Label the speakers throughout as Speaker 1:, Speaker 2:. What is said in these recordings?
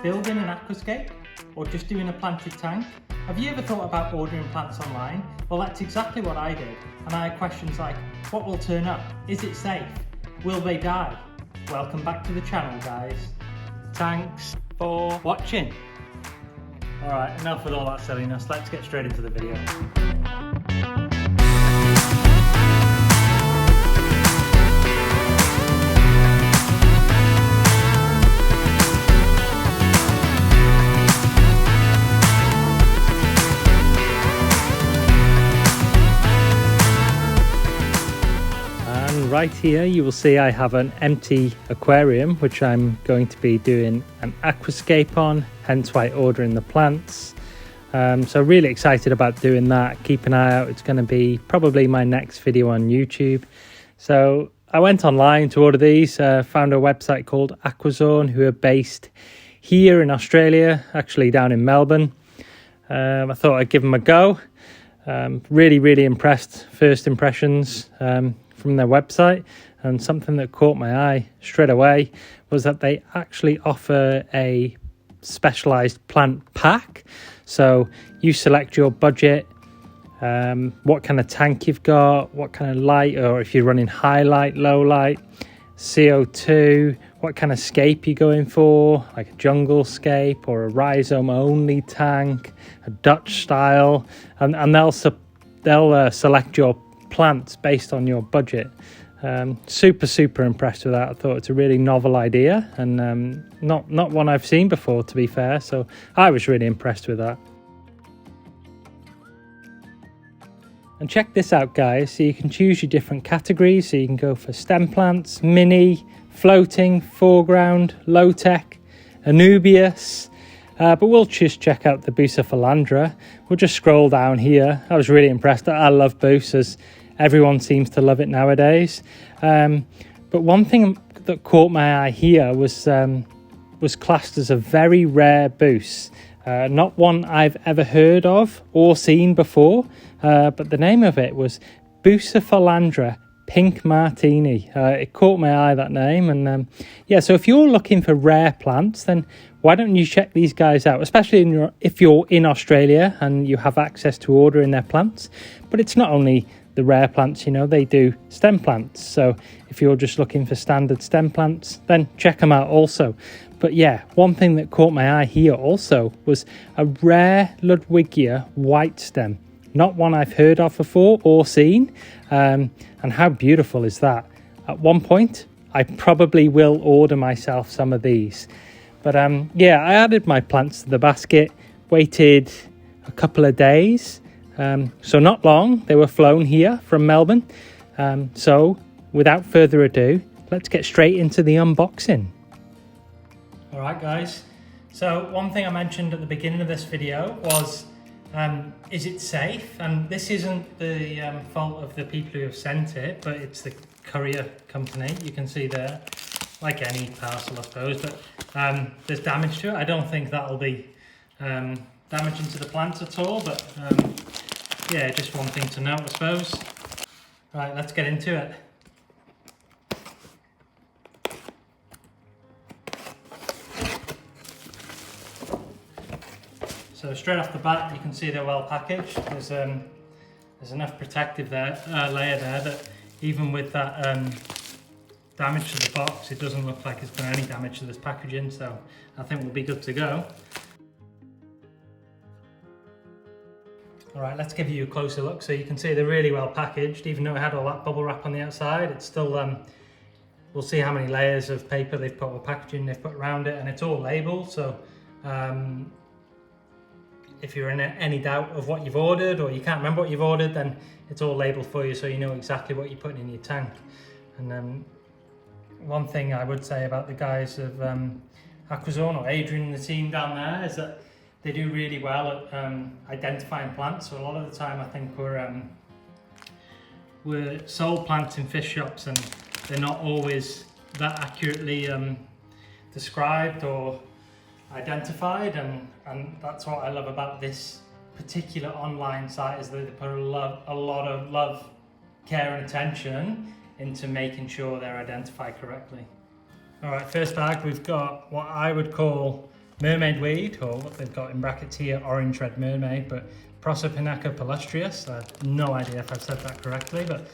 Speaker 1: building an aquascape or just doing a planted tank? Have you ever thought about ordering plants online? Well, that's exactly what I did, and I had questions like, what will turn up? Is it safe? Will they die? Welcome back to the channel, guys. Thanks for watching. Alright, enough with all that silliness, let's get straight into the video. Right here you will see I have an empty aquarium which I'm going to be doing an aquascape on, hence why ordering the plants. So really excited about doing that. Keep an eye out, it's going to be probably my next video on YouTube. So I went online to order these, found a website called Aquazone who are based here in Australia, actually down in Melbourne. I thought I'd give them a go. Really impressed, first impressions from their website, and something that caught my eye straight away was that they actually offer a specialized plant pack. So you select your budget, what kind of tank you've got, what kind of light, or if you're running high light, low light, CO2, what kind of scape you're going for, like a jungle scape or a rhizome only tank, a Dutch style, and they'll select your plants based on your budget. Super impressed with that. I thought it's a really novel idea, and not one I've seen before, to be fair, so I was really impressed with that. And check this out, guys, so you can choose your different categories. So you can go for stem plants, mini, floating, foreground, low tech, anubias, but we'll just check out the Bucephalandra. We'll just scroll down here. I was really impressed. I love Buce, everyone seems to love it nowadays. But one thing that caught my eye here was classed as a very rare Buce. Not one I've ever heard of or seen before, but the name of it was Bucephalandra Pink Martini. It caught my eye, that name, and yeah, so if you're looking for rare plants, then why don't you check these guys out, especially if you're in Australia and you have access to ordering their plants. But it's not only the rare plants, you know, they do stem plants, so if you're just looking for standard stem plants, then check them out also. But yeah, one thing that caught my eye here also was a rare Ludwigia white stem, not one I've heard of before or seen, and how beautiful is that? At one point I probably will order myself some of these. But yeah, I added my plants to the basket, waited a couple of days, so not long, they were flown here from Melbourne. So without further ado, let's get straight into the unboxing. Alright guys, so one thing I mentioned at the beginning of this video was, is it safe? And this isn't the fault of the people who have sent it, but it's the courier company. You can see there, like any parcel I suppose, but there's damage to it. I don't think that'll be damaging to the plants at all, but yeah, just one thing to note, I suppose. Right, let's get into it. So straight off the bat, you can see they're well packaged. There's enough protective layer there that even with that damage to the box, it doesn't look like it's done any damage to this packaging, so I think we'll be good to go. Alright, let's give you a closer look. So you can see they're really well packaged, even though it had all that bubble wrap on the outside. It's still, we'll see how many layers of paper they've put, or packaging they've put around it, and it's all labelled, so if you're in any doubt of what you've ordered, or you can't remember what you've ordered, then it's all labelled for you, so you know exactly what you're putting in your tank. And one thing I would say about the guys of Aquazone, or Adrian and the team down there, is that they do really well at identifying plants. So a lot of the time I think we're sold plants in fish shops and they're not always that accurately described or identified, and that's what I love about this particular online site, is that they put a lot of love, care and attention into making sure they're identified correctly. All right, first bag, we've got what I would call mermaid weed, or what they've got in brackets here, orange red mermaid, but Prosopinaca palustrius. I have no idea if I've said that correctly, but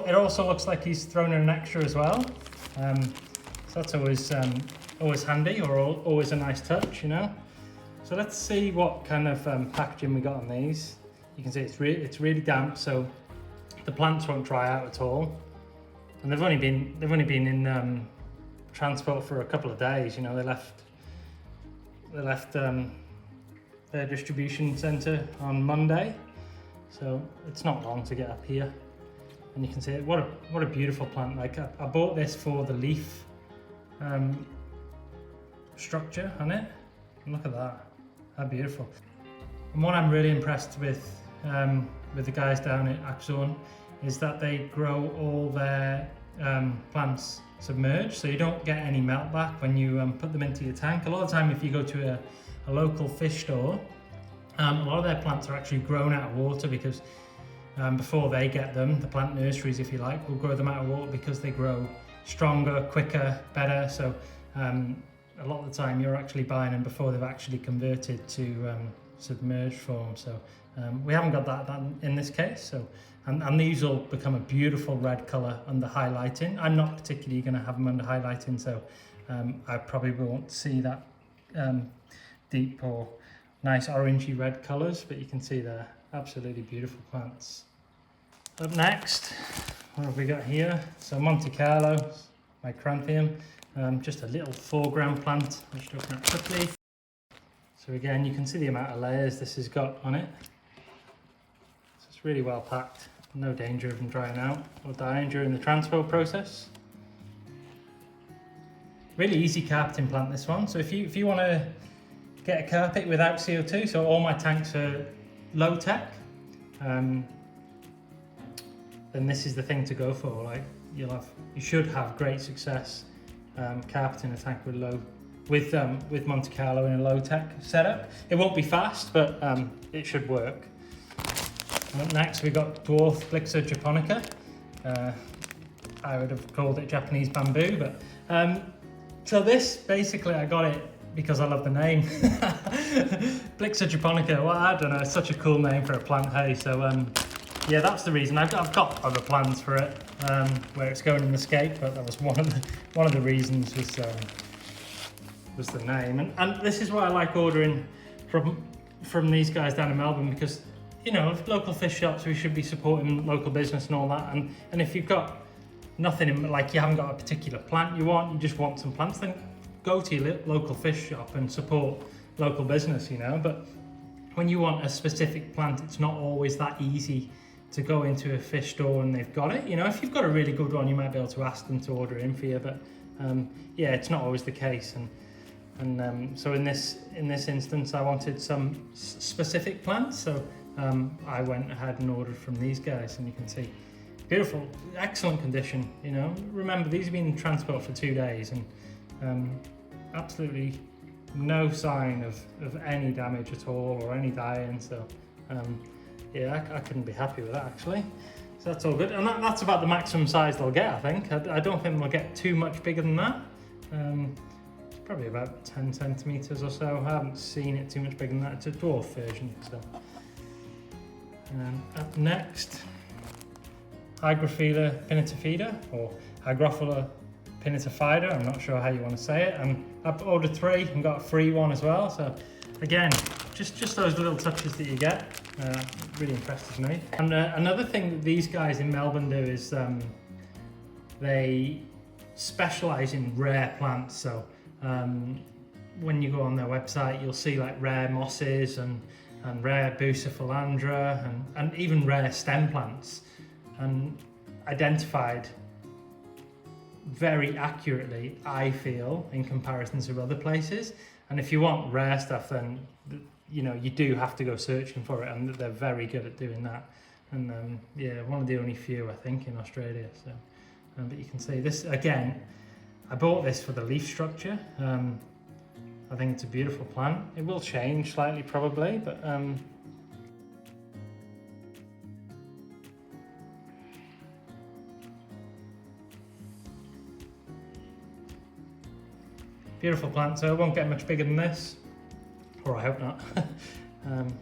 Speaker 1: it also looks like he's thrown in an extra as well. So that's always handy, or always a nice touch, you know. So let's see what kind of packaging we got on these. You can see it's really damp, so the plants won't dry out at all. And they've only been in transport for a couple of days. You know, they left their distribution centre on Monday, so it's not long to get up here. And you can see what a beautiful plant. Like I bought this for the leaf structure on it. And look at that, how beautiful. And what I'm really impressed with the guys down at Axon is that they grow all their plants submerged, so you don't get any melt back when you put them into your tank. A lot of the time, if you go to a local fish store, a lot of their plants are actually grown out of water, because before they get them, the plant nurseries, if you like, will grow them out of water because they grow stronger, quicker, better. So a lot of the time you're actually buying them before they've actually converted to submerged form. So we haven't got that in this case. So and these will become a beautiful red colour under highlighting. I'm not particularly going to have them under highlighting, so I probably won't see that deep or nice orangey red colours, but you can see they're absolutely beautiful plants. Up next, what have we got here? So Monte Carlo, Micrantheum, just a little 4-gram plant, which I'll open up quickly. So again, you can see the amount of layers this has got on it. So it's really well packed, no danger of them drying out or dying during the transport process. Really easy carpeting plant, this one. So if you want to get a carpet without CO2, so all my tanks are low tech, then this is the thing to go for. Like you should have great success carpeting a tank with Monte Carlo in a low tech setup. It won't be fast, but it should work. And up next we've got dwarf Blixa japonica. I would have called it Japanese bamboo, but so this, basically I got it because I love the name. Blixa japonica, well, I don't know, it's such a cool name for a plant, hey. So yeah, that's the reason. I've got other plans for it, where it's going in the scape, but that was one of the reasons was the name. And this is why I like ordering from these guys down in Melbourne, because, you know, local fish shops, we should be supporting local business and all that. And if you've got nothing, like you haven't got a particular plant you want, you just want some plants, then go to your local fish shop and support local business, you know. But when you want a specific plant, it's not always that easy to go into a fish store and they've got it. You know, if you've got a really good one, you might be able to ask them to order it in for you, but yeah, it's not always the case. And so in this instance, I wanted some specific plants, so I went ahead and ordered from these guys, and you can see beautiful, excellent condition. You know, remember, these have been in transport for 2 days, and absolutely no sign of any damage at all or any dying. So yeah, I couldn't be happy with that, actually. So that's all good, and that's about the maximum size they'll get, I think. I don't think they'll get too much bigger than that. It's probably about 10 centimeters or so. I haven't seen it too much bigger than that. It's a dwarf version. So up next, Hygrophila pinnatifida, or Hygrophila pinnatifida, I'm not sure how you want to say it. And I've ordered 3 and got a free one as well. So again, just those little touches that you get really impresses me. And another thing that these guys in Melbourne do is they specialize in rare plants. So when you go on their website, you'll see like rare mosses and rare bucephalandra and even rare stem plants, and identified very accurately, I feel, in comparison to other places. And if you want rare stuff, then you know you do have to go searching for it, and they're very good at doing that. And yeah, one of the only few, I think, in Australia. So but you can see this again. I bought this for the leaf structure. I think it's a beautiful plant. It will change slightly probably, but beautiful plant. So it won't get much bigger than this. or I hope not.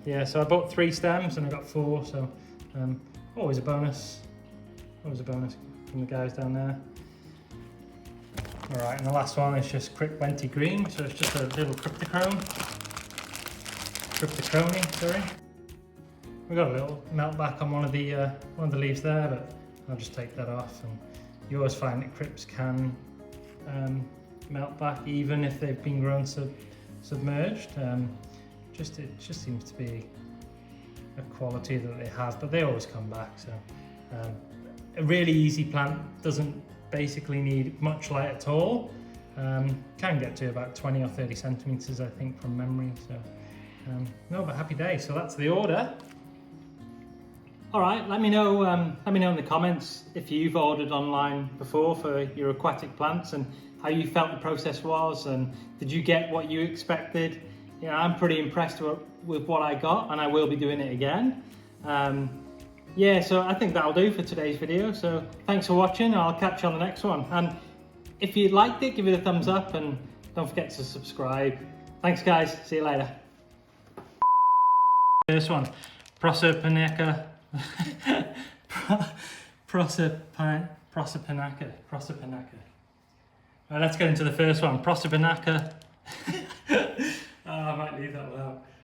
Speaker 1: Yeah, so I bought 3 stems and I got 4, so always a bonus. Always a bonus from the guys down there. All right, and the last one is just Cryptwenty Green, so it's just a little Cryptochrome. Cryptochrony, sorry. We got a little melt back on one of the leaves there, but I'll just take that off. And you always find that crypts can melt back even if they've been grown submerged. It just seems to be a quality that they have, but they always come back. So a really easy plant, doesn't basically need much light at all. Can get to about 20 or 30 centimeters, I think, from memory. So no, but happy day. So that's the order. All right, let me know in the comments if you've ordered online before for your aquatic plants and how you felt the process was, and did you get what you expected? You know, I'm pretty impressed with what I got, and I will be doing it again. Yeah, so I think that'll do for today's video. So thanks for watching. I'll catch you on the next one. And if you liked it, give it a thumbs up and don't forget to subscribe. Thanks guys, see you later. First one, Proserpinaca. Proserpinaca. Right, let's get into the first one. Proserpinaca. Oh, I might leave that without.